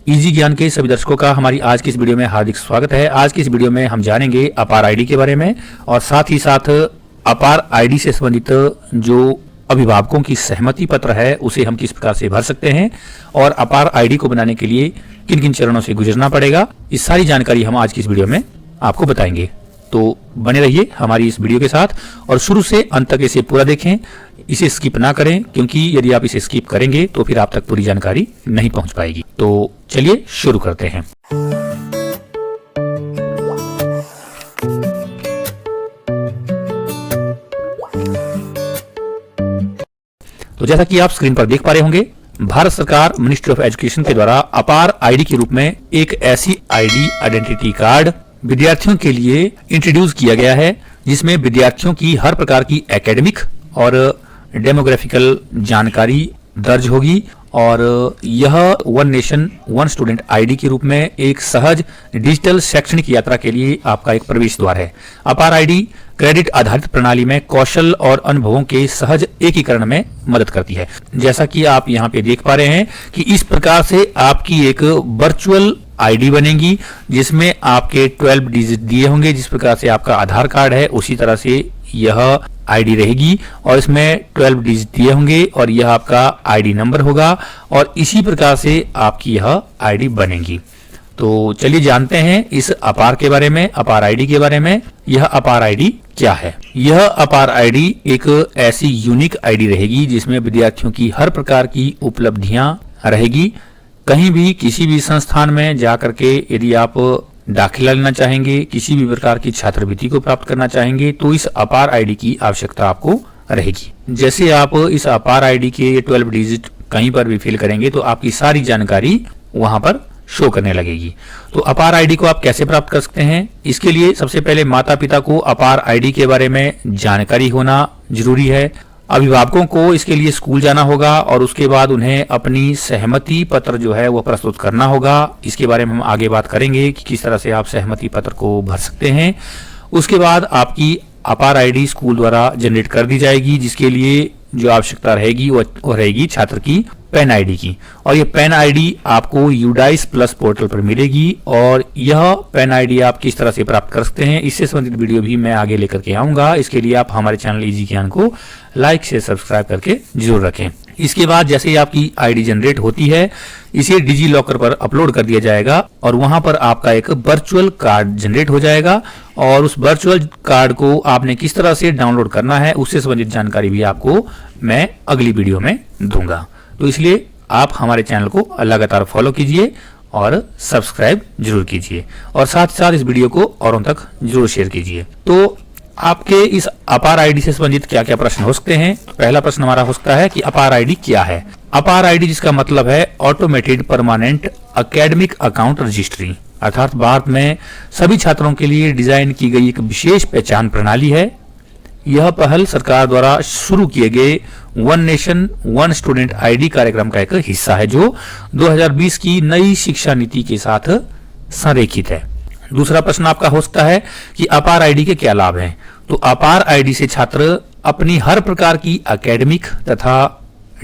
Easy ज्ञान के सभी दर्शकों का हमारी आज की इस वीडियो में हार्दिक स्वागत है। आज की इस वीडियो में हम जानेंगे अपार आईडी के बारे में और साथ ही साथ अपार आईडी से संबंधित जो अभिभावकों की सहमति पत्र है उसे हम किस प्रकार से भर सकते हैं और अपार आईडी को बनाने के लिए किन किन चरणों से गुजरना पड़ेगा, इस सारी जानकारी हम आज की इस वीडियो में आपको बताएंगे। तो बने रहिए हमारी इस वीडियो के साथ और शुरू से अंत तक इसे पूरा देखें, इसे स्किप ना करें, क्योंकि यदि आप इसे स्किप करेंगे तो फिर आप तक पूरी जानकारी नहीं पहुंच पाएगी। तो चलिए शुरू करते हैं। तो जैसा कि आप स्क्रीन पर देख पा रहे होंगे, भारत सरकार मिनिस्ट्री ऑफ एजुकेशन के द्वारा अपार आईडी के रूप में एक ऐसी आईडी आइडेंटिटी कार्ड विद्यार्थियों के लिए इंट्रोड्यूस किया गया है जिसमें विद्यार्थियों की हर प्रकार की एकेडमिक और डेमोग्राफिकल जानकारी दर्ज होगी और यह one nation one student ID के रूप में एक सहज डिजिटल शैक्षणिक यात्रा के लिए आपका एक प्रवेश द्वार है। अपार आईडी क्रेडिट आधारित प्रणाली में कौशल और अनुभवों के सहज एकीकरण में मदद करती है। जैसा कि आप यहाँ पे देख पा रहे हैं कि इस प्रकार से आपकी एक वर्चुअल आईडी बनेगी जिसमें आपके 12 डिजिट दिए होंगे। जिस प्रकार से आपका आधार कार्ड है उसी तरह से यह आईडी रहेगी और इसमें 12 डिजिट दिए होंगे और यह आपका आईडी नंबर होगा और इसी प्रकार से आपकी यह आईडी बनेगी। तो चलिए जानते हैं इस अपार के बारे में, अपार आईडी के बारे में। यह अपार आईडी क्या है? यह अपार आईडी एक ऐसी यूनिक आईडी रहेगी जिसमें विद्यार्थियों की हर प्रकार की उपलब्धियां रहेगी। कहीं भी किसी भी संस्थान में जाकर के यदि आप दाखिला लेना चाहेंगे, किसी भी प्रकार की छात्रवृत्ति को प्राप्त करना चाहेंगे तो इस अपार आईडी की आवश्यकता आपको रहेगी। जैसे आप इस अपार आईडी के 12 डिजिट कहीं पर भी फिल करेंगे तो आपकी सारी जानकारी वहां पर शो करने लगेगी। तो अपार आईडी को आप कैसे प्राप्त कर सकते हैं? इसके लिए सबसे पहले माता पिता को अपार आईडी के बारे में जानकारी होना जरूरी है। अभिभावकों को इसके लिए स्कूल जाना होगा और उसके बाद उन्हें अपनी सहमति पत्र जो है वो प्रस्तुत करना होगा। इसके बारे में हम आगे बात करेंगे कि किस तरह से आप सहमति पत्र को भर सकते हैं। उसके बाद आपकी अपार आईडी स्कूल द्वारा जनरेट कर दी जाएगी, जिसके लिए जो आवश्यकता रहेगी वो रहेगी छात्र की पैन आईडी की। और ये पैन आईडी आपको यूडाइस प्लस पोर्टल पर मिलेगी और यह पैन आईडी आप किस तरह से प्राप्त कर सकते हैं इससे संबंधित वीडियो भी मैं आगे लेकर के आऊंगा। इसके लिए आप हमारे चैनल इजी ज्ञान को लाइक से सब्सक्राइब करके जरूर रखें। इसके बाद जैसे ही आपकी आईडी जनरेट होती है इसे डिजी लॉकर पर अपलोड कर दिया जाएगा और वहां पर आपका एक वर्चुअल कार्ड जनरेट हो जाएगा और उस वर्चुअल कार्ड को आपने किस तरह से डाउनलोड करना है उससे संबंधित जानकारी भी आपको मैं अगली वीडियो में दूंगा। तो इसलिए आप हमारे चैनल को लगातार फॉलो कीजिए और सब्सक्राइब जरूर कीजिए और साथ ही साथ इस वीडियो को औरों तक जरूर शेयर कीजिए। तो आपके इस अपार आईडी से संबंधित क्या क्या प्रश्न हो सकते हैं? पहला प्रश्न हमारा हो सकता है कि अपार आईडी क्या है? अपार आईडी जिसका मतलब है automated permanent academic account registry, अर्थात भारत में सभी छात्रों के लिए डिजाइन की गई एक विशेष पहचान प्रणाली है। यह पहल सरकार द्वारा शुरू किए गए one nation one student ID कार्यक्रम का एक हिस्सा है जो 2020 की नई शिक्षा नीति के साथ संरेखित है। दूसरा प्रश्न आपका हो सकता है कि अपार आईडी के क्या लाभ हैं? तो अपार आईडी से छात्र अपनी हर प्रकार की एकेडमिक तथा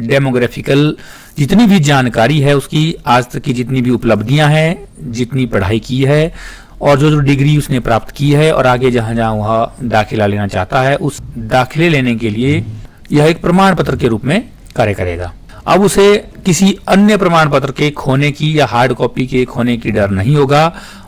डेमोग्राफिकल जितनी भी जानकारी है उसकी, आज तक की जितनी भी उपलब्धियां हैं, जितनी पढ़ाई की है और जो डिग्री उसने प्राप्त की है और आगे जहां जहां वह दाखिला लेना चाहता है उस दाखिले लेने के लिए यह एक प्रमाण पत्र के रूप में कार्य करेगा। अब उसे किसी अन्य प्रमाण पत्र के खोने की या हार्ड कॉपी के खोने की डर नहीं होगा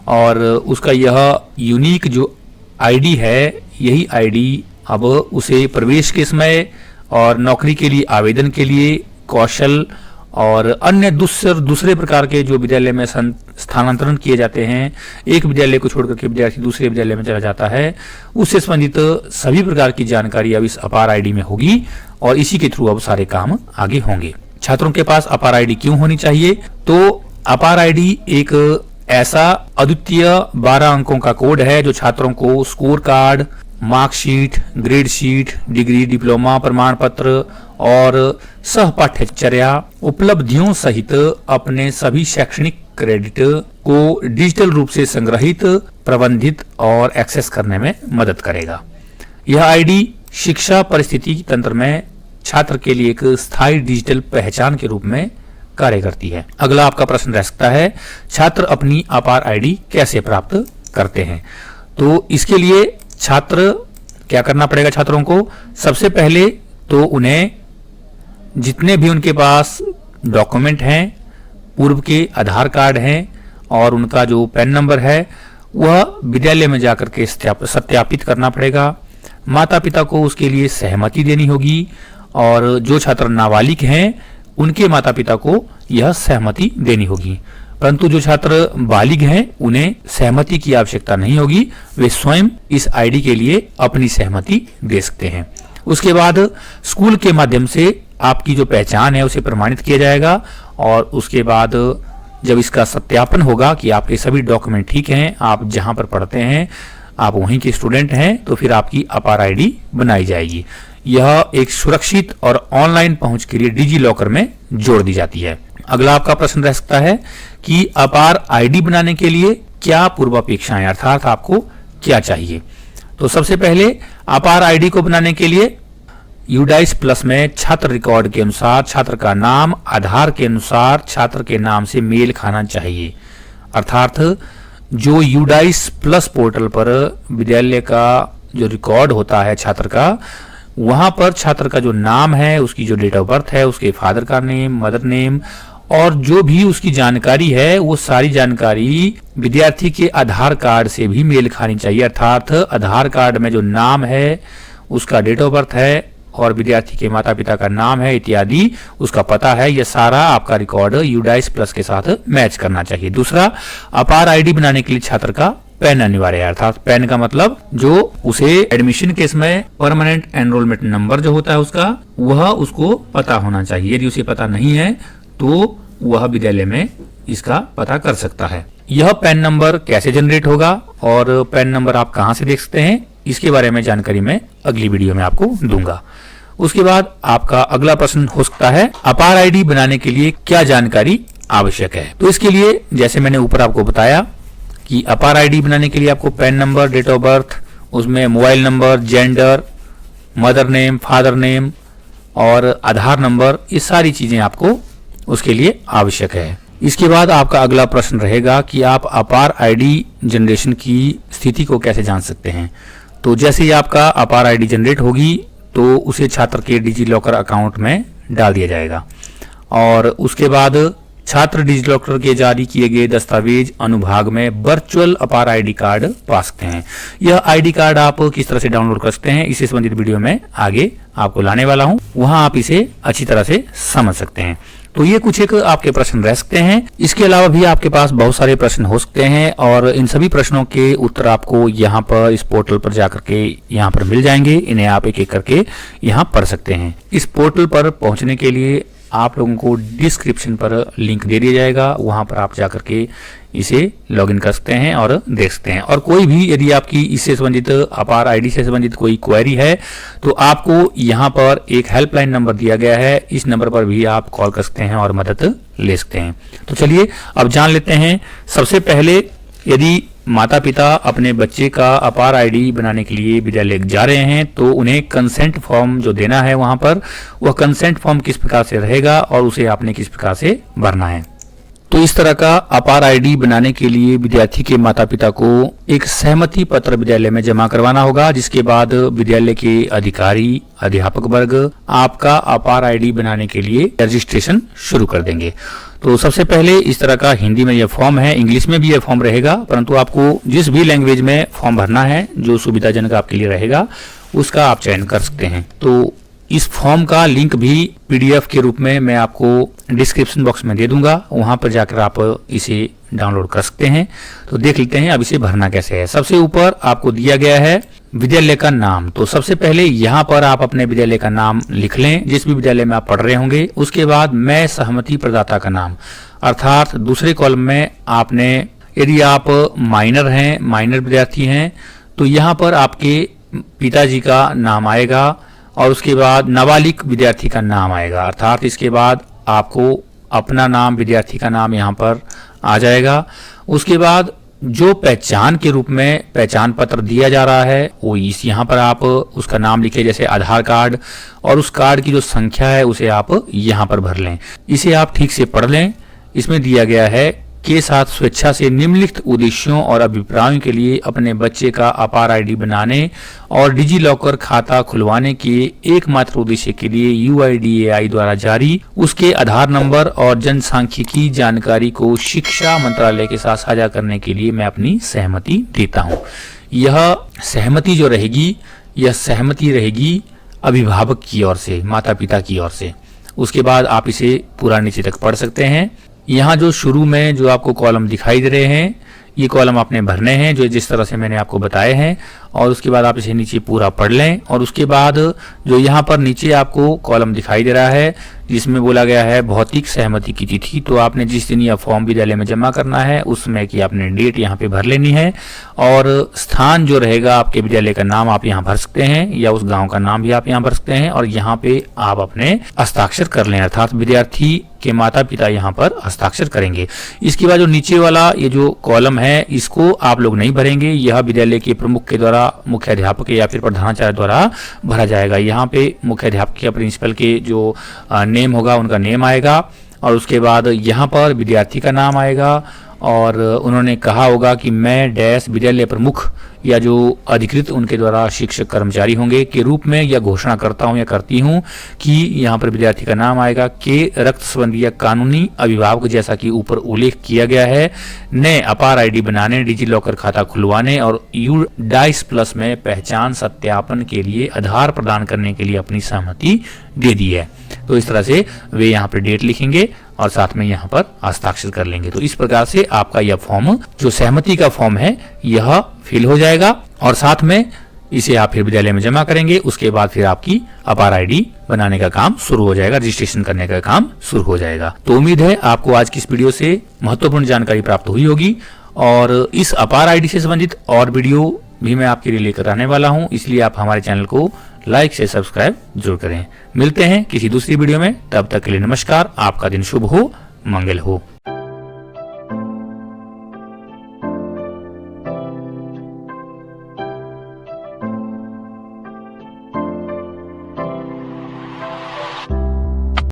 और उसका यह यूनिक जो आईडी है यही आईडी अब उसे प्रवेश के समय और नौकरी के लिए आवेदन के लिए, कौशल और अन्य दूसरे प्रकार के जो विद्यालय में स्थानांतरण किए जाते हैं, एक विद्यालय को छोड़कर के विद्यार्थी दूसरे विद्यालय में चला जाता है, उससे संबंधित सभी प्रकार की जानकारी अब इस अपार आईडी में होगी और इसी के थ्रू अब सारे काम आगे होंगे। छात्रों के पास अपार आईडी क्यों होनी चाहिए? तो अपार आईडी एक ऐसा अद्वितीय 12 अंकों का कोड है जो छात्रों को score card, marksheet, grade sheet, degree, diploma प्रमाण पत्र और सहपाठ्यचर्या उपलब्धियों सहित अपने सभी शैक्षणिक क्रेडिट को डिजिटल रूप से संग्रहित, प्रबंधित और एक्सेस करने में मदद करेगा। यह आईडी शिक्षा परिस्थिति तंत्र में छात्र के लिए एक स्थायी डिजिटल पहचान के रूप में कार्य करती है। अगला आपका प्रश्न रह सकता है, छात्र अपनी अपार आईडी कैसे प्राप्त करते हैं? तो इसके लिए छात्र क्या करना पड़ेगा? छात्रों को सबसे पहले तो उन्हें जितने भी उनके पास डॉक्यूमेंट हैं, पूर्व के आधार कार्ड हैं और उनका जो पैन नंबर है, वह विद्यालय में जाकर के सत्यापित करना पड़ेगा। माता पिता को उसके लिए सहमति देनी होगी और जो छात्र नाबालिग हैं उनके माता पिता को यह सहमति देनी होगी। परंतु जो छात्र बालिग हैं उन्हें सहमति की आवश्यकता नहीं होगी, वे स्वयं इस आईडी के लिए अपनी सहमति दे सकते हैं। उसके बाद स्कूल के माध्यम से आपकी जो पहचान है उसे प्रमाणित किया जाएगा और उसके बाद जब इसका सत्यापन होगा कि आपके सभी डॉक्यूमेंट ठीक हैं, आप जहां पर पढ़ते हैं आप वहीं के स्टूडेंट हैं, तो फिर आपकी अपार आईडी बनाई जाएगी। यह एक सुरक्षित और ऑनलाइन पहुंच के लिए डिजी लॉकर में जोड़ दी जाती है। अगला आपका प्रश्न रह सकता है कि अपार आईडी बनाने के लिए क्या पूर्वापेक्षाएं, अर्थात आपको क्या चाहिए? तो सबसे पहले अपार आईडी को बनाने के लिए यूडाइस प्लस में छात्र रिकॉर्ड के अनुसार छात्र का नाम आधार के अनुसार छात्र के नाम से मेल खाना चाहिए। अर्थात जो यूडाइस प्लस पोर्टल पर विद्यालय का जो रिकॉर्ड होता है छात्र का, वहां पर छात्र का जो नाम है, उसकी जो डेट ऑफ बर्थ है, उसके फादर का नेम, मदर नेम और जो भी उसकी जानकारी है, वो सारी जानकारी विद्यार्थी के आधार कार्ड से भी मेल खानी चाहिए। अर्थात आधार कार्ड में जो नाम है, उसका डेट ऑफ बर्थ है और विद्यार्थी के माता पिता का नाम है इत्यादि, उसका पता है, यह सारा आपका रिकॉर्ड यूडाइस प्लस के साथ मैच करना चाहिए। दूसरा, अपार आईडी बनाने के लिए छात्र का पैन अनिवार्य है। अर्थात पैन का मतलब जो उसे एडमिशन के समय परमानेंट एनरोलमेंट नंबर जो होता है उसका, वह उसको पता होना चाहिए। यदि उसे पता नहीं है तो वह विद्यालय में इसका पता कर सकता है। यह पैन नंबर कैसे जनरेट होगा और पैन नंबर आप कहां से देख सकते हैं, इसके बारे में जानकारी मैं अगली वीडियो में आपको दूंगा। उसके बाद आपका अगला प्रश्न हो सकता है, अपार आईडी बनाने के लिए क्या जानकारी आवश्यक है? तो इसके लिए जैसे मैंने ऊपर आपको बताया कि अपार आईडी बनाने के लिए आपको PAN number, date of birth, उसमें mobile number, gender, mother name, father name और आधार नंबर, ये सारी चीजें आपको उसके लिए आवश्यक है। इसके बाद आपका अगला प्रश्न रहेगा कि आप अपार आईडी जनरेशन की स्थिति को कैसे जान सकते हैं? तो जैसे ही आपका अपार आईडी जनरेट होगी तो उसे छात्र के डिजी लॉकर अकाउंट में डाल दिया जाएगा और उसके बाद छात्र डिजी लॉकर के जारी किए गए दस्तावेज अनुभाग में वर्चुअल अपार आईडी कार्ड पा सकते हैं। यह आईडी कार्ड आप किस तरह से डाउनलोड कर सकते हैं, इससे संबंधित वीडियो में आगे आपको लाने वाला हूं, वहां आप इसे अच्छी तरह से समझ सकते हैं। तो ये कुछ एक आपके प्रश्न रह सकते हैं। इसके अलावा भी आपके पास बहुत सारे प्रश्न हो सकते हैं और इन सभी प्रश्नों के उत्तर आपको यहाँ पर इस पोर्टल पर जाकर के यहाँ पर मिल जाएंगे। इन्हें आप एक एक करके यहाँ पढ़ सकते हैं। इस पोर्टल पर पहुंचने के लिए आप लोगों को डिस्क्रिप्शन पर लिंक दे दिया जाएगा, वहां पर आप जाकर के इसे लॉगिन कर सकते हैं और देख सकते हैं। और कोई भी यदि आपकी इससे संबंधित अपार आईडी से संबंधित कोई क्वेरी है तो आपको यहाँ पर एक हेल्पलाइन नंबर दिया गया है, इस नंबर पर भी आप कॉल कर सकते हैं और मदद ले सकते हैं। तो चलिए अब जान लेते हैं। सबसे पहले यदि माता पिता अपने बच्चे का अपार आईडी बनाने के लिए विद्यालय जा रहे हैं तो उन्हें कंसेंट फॉर्म जो देना है वहां पर, वह कंसेंट फॉर्म किस प्रकार से रहेगा और उसे आपने किस प्रकार से भरना है। तो इस तरह का अपार आईडी बनाने के लिए विद्यार्थी के माता पिता को एक सहमति पत्र विद्यालय में जमा करवाना होगा, जिसके बाद विद्यालय के अधिकारी अध्यापक वर्ग आपका अपार आईडी बनाने के लिए रजिस्ट्रेशन शुरू कर देंगे। तो सबसे पहले इस तरह का हिंदी में यह फॉर्म है, इंग्लिश में भी यह फॉर्म रहेगा, परंतु आपको जिस भी लैंग्वेज में फॉर्म भरना है जो सुविधाजनक आपके लिए रहेगा उसका आप चयन कर सकते हैं। तो इस फॉर्म का लिंक भी पीडीएफ के रूप में मैं आपको डिस्क्रिप्शन बॉक्स में दे दूंगा, वहां पर जाकर आप इसे डाउनलोड कर सकते हैं। तो देख लेते हैं अब इसे भरना कैसे है। सबसे ऊपर आपको दिया गया है विद्यालय का नाम। तो सबसे पहले यहाँ पर आप अपने विद्यालय का नाम लिख लें, जिस भी विद्यालय में आप पढ़ रहे होंगे। उसके बाद मैं सहमति प्रदाता का नाम, अर्थात दूसरे कॉलम में आपने, यदि आप माइनर हैं, माइनर विद्यार्थी हैं, तो यहाँ पर आपके पिताजी का नाम आएगा और उसके बाद नाबालिग विद्यार्थी का नाम आएगा, अर्थात इसके बाद आपको अपना नाम, विद्यार्थी का नाम यहाँ पर आ जाएगा। उसके बाद जो पहचान के रूप में पहचान पत्र दिया जा रहा है वो इस यहाँ पर आप उसका नाम लिखे, जैसे आधार कार्ड, और उस कार्ड की जो संख्या है उसे आप यहाँ पर भर लें। इसे आप ठीक से पढ़ लें। इसमें दिया गया है के साथ स्वेच्छा से निम्नलिखित उद्देश्यों और अभिप्रायों के लिए अपने बच्चे का अपार आईडी बनाने और डिजी लॉकर खाता खुलवाने के एकमात्र उद्देश्य के लिए UIDAI द्वारा जारी उसके आधार नंबर और जनसांख्यिकी जानकारी को शिक्षा मंत्रालय के साथ साझा करने के लिए मैं अपनी सहमति देता हूं। यह सहमति जो रहेगी, यह सहमति रहेगी अभिभावक की ओर से, माता पिता की ओर से। उसके बाद आप इसे पूरा नीचे तक पढ़ सकते हैं। यहाँ जो शुरू में जो आपको कॉलम दिखाई दे रहे हैं, ये कॉलम आपने भरने हैं जो जिस तरह से मैंने आपको बताए हैं, और उसके बाद आप इसे नीचे पूरा पढ़ लें। और उसके बाद जो यहाँ पर नीचे आपको कॉलम दिखाई दे रहा है जिसमें बोला गया है भौतिक सहमति की तिथि, तो आपने जिस दिन यह फॉर्म विद्यालय में जमा करना है उसमें की आपने डेट यहाँ पे भर लेनी है, और स्थान जो रहेगा आपके विद्यालय का नाम आप यहाँ भर सकते हैं या उस गांव का नाम भी आप यहाँ भर सकते हैं, और यहाँ पे आप अपने हस्ताक्षर कर लें, अर्थात विद्यार्थी के माता पिता यहाँ पर हस्ताक्षर करेंगे। इसके बाद जो नीचे वाला ये जो कॉलम है इसको आप लोग नहीं भरेंगे, यह विद्यालय के प्रमुख के द्वारा, मुख्याध्यापक या फिर प्रधानाचार्य द्वारा भरा जाएगा। यहाँ पे मुख्याध्यापक या प्रिंसिपल के जो नेम होगा उनका नेम आएगा, और उसके बाद यहाँ पर विद्यार्थी का नाम आएगा, और उन्होंने कहा होगा कि मैं डैश विद्यालय प्रमुख या जो अधिकृत उनके द्वारा शिक्षक कर्मचारी होंगे के रूप में यह घोषणा करता हूं या करती हूं कि यहाँ पर विद्यार्थी का नाम आएगा के रक्त संबंधी या कानूनी अभिभावक जैसा कि ऊपर उल्लेख किया गया है ने अपार आईडी बनाने, डिजी लॉकर खाता खुलवाने और UDAIS+ में पहचान सत्यापन के लिए आधार प्रदान करने के लिए अपनी सहमति दे दी है। तो इस तरह से वे यहाँ पर डेट लिखेंगे और साथ में यहाँ पर हस्ताक्षर कर लेंगे। तो इस प्रकार से आपका यह फॉर्म जो सहमति का फॉर्म है यह फिल हो जाएगा, और साथ में इसे आप फिर विद्यालय में जमा करेंगे। उसके बाद फिर आपकी अपार आईडी बनाने का काम शुरू हो जाएगा, रजिस्ट्रेशन करने का काम शुरू हो जाएगा। तो उम्मीद है आपको आज की इस वीडियो से महत्वपूर्ण जानकारी प्राप्त हुई होगी, और इस अपार आईडी से संबंधित और वीडियो भी मैं आपके लिए लेकर आने वाला हूं, इसलिए आप हमारे चैनल को लाइक से सब्सक्राइब जरूर करें। मिलते हैं किसी दूसरी वीडियो में, तब तक के लिए नमस्कार। आपका दिन शुभ हो, मंगल हो।